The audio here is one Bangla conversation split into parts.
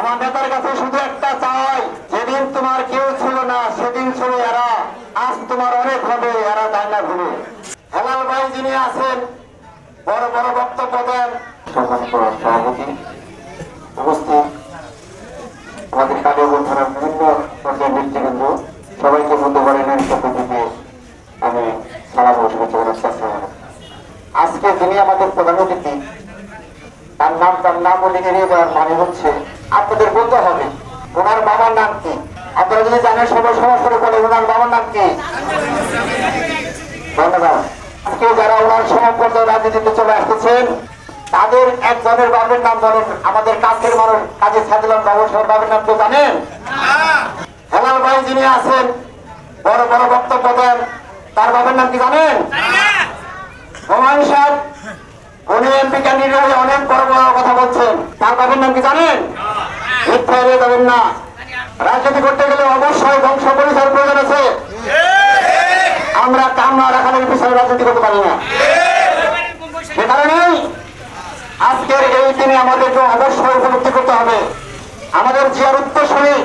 আমার নেতার কাছে শুধু একটা চাই, যেদিন তোমার কেউ ছিল না সেদিন ছিল এরা, আজ তোমার অনেক হবে, এরা তাই না ভুলে। হেলাল ভাই যিনি আছেন বড় বড় বক্তব্য দেন, সভাপতি উপস্থিত আমাদের কালীগঞ্জ থানার বিভিন্ন পর্যায়ের ব্যক্তিবৃন্দ, সবাইকে মধ্যবাড়ির পক্ষ থেকে আমি সালাম ও শুভেচ্ছা জানাচ্ছি। আজকে যিনি আমাদের প্রধান অতিথি, তার নাম বলে এড়িয়ে যাওয়ার মানে হচ্ছে আপনাদের বলতে হবে ওনার বাবার নাম কি। আপনারা যদি জানেন সবাই সমাজ করে বলে ওনার বাবার নাম কি। ধন্যবাদ। আজকে যারা ওনার সমাজ পর্যায়ে রাজনীতিতে চলে আসতেছেন তাদের একজনের বাবার নাম বলেন। আমাদের কাছের মানুষ কাজী সাদিলাম বাবু সাহেব বাবার নাম তো জানেন? হেলাল ভাই যিনি আছেন বড় বড় বক্তব্য দেন, তার বাবার নাম কি জানেন? হুমায়ুন সাহেব, উনি এমপি ক্যান্ডিডেট হয়ে অনেক বড় বড় কথা বলছেন, তার বাবার নাম কি জানেন? মিথ্যা এড়িয়ে যাবেন না। রাজনীতি করতে গেলে অবশ্যই বংশ পরিচয়ের প্রয়োজন আছে। আমরা কামনা রাখানোর পিছনে রাজনীতি করতে পারি না। সে কারণেই আজকের এই দিনে আমাদেরকে অবশ্যই উপলব্ধি করতে হবে আমাদের জিয়ার উত্তরসূরি,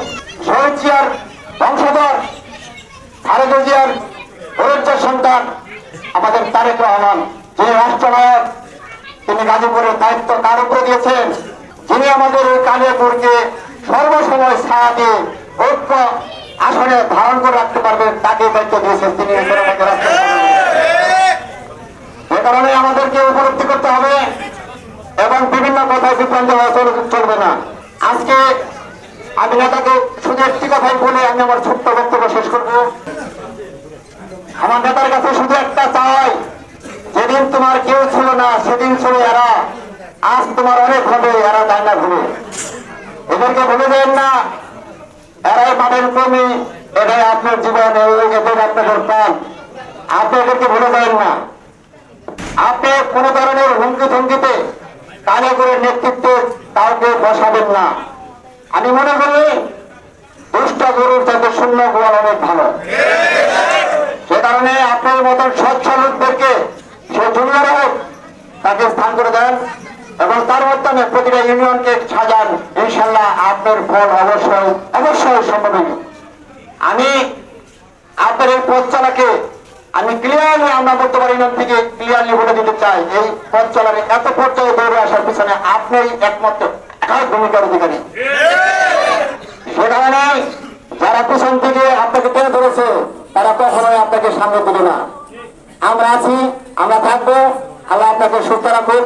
শহীদ জিয়ার বংশধর, খালেদা জিয়ার বরজ্জার সন্তান আমাদের তারেক রহমান, যে রাষ্ট্রনায়ক, তিনি গাজীপুরের দায়িত্ব কার উপরে দিয়েছেন, যিনি আমাদের ওই কালিয়াপুরকে সর্বসময় ছায়া দিয়ে ঐক্য আসনে ধারণ করে রাখতে পারবেন, তাকে দায়িত্ব দিয়েছেন তিনি। এ কারণে আমাদেরকে উপলব্ধি করতে হবে এবং বিভিন্ন কথায় বিভ্রান্ত হওয়া চলবে না। আজকে আমি নেতাকে শুধু একটি কথাই বলে আমি আমার ছোট্ট বক্তব্য শেষ করব। আমার নেতার কাছে শুধু একটা চাই, যেদিন তোমার কেউ ছিল না সেদিন ছিল এরা, আজ তোমার অনেক হবে, এরা তাই না ভুলে। এদেরকে ভুলে দেন না, এরাই মানের কর্মী, এটাই আপনার জীবন, এটাই আপনাদের প্রাণ। আপনি এদেরকে ভুলে দেন না। আপনি কোন ধরনের হুমকি থমকিতে কালিয়াপুরের নেতৃত্বে কাউকে বসাবেন না। আমি মনে করি দুষ্ট গরুর চাইতে শূন্য গোয়াল অনেক ভালো। সে কারণে আপনার মতন স্বচ্ছ লোকদেরকে সে জুনিয়র হোক তাকে স্থান করে দেন এবং তার মাধ্যমে প্রতিটা ইউনিয়নকে সাজান। ইনশাল্লাহ আপনার ফল অবশ্যই অবশ্যই সম্ভব হবে। আমি আপনার এই পথ চলাকে আমি ক্লিয়ারলি, আমরা বলতে পারি না থেকে ক্লিয়ারলি বলে দিতে চাই, এই পথ চলারে এত পর্যায়ে দৌড়ে আসার পিছনে আপনি একমাত্র একাই ভূমিকার অধিকারী। সে কারণে যারা পিছন থেকে আপনাকে টেনে ধরেছে তারা কখনোই আপনাকে সামনে দেবে না। আমরা আছি, আমরা থাকবো। আল্লাহ আপনাকে সুস্থ রাখুক।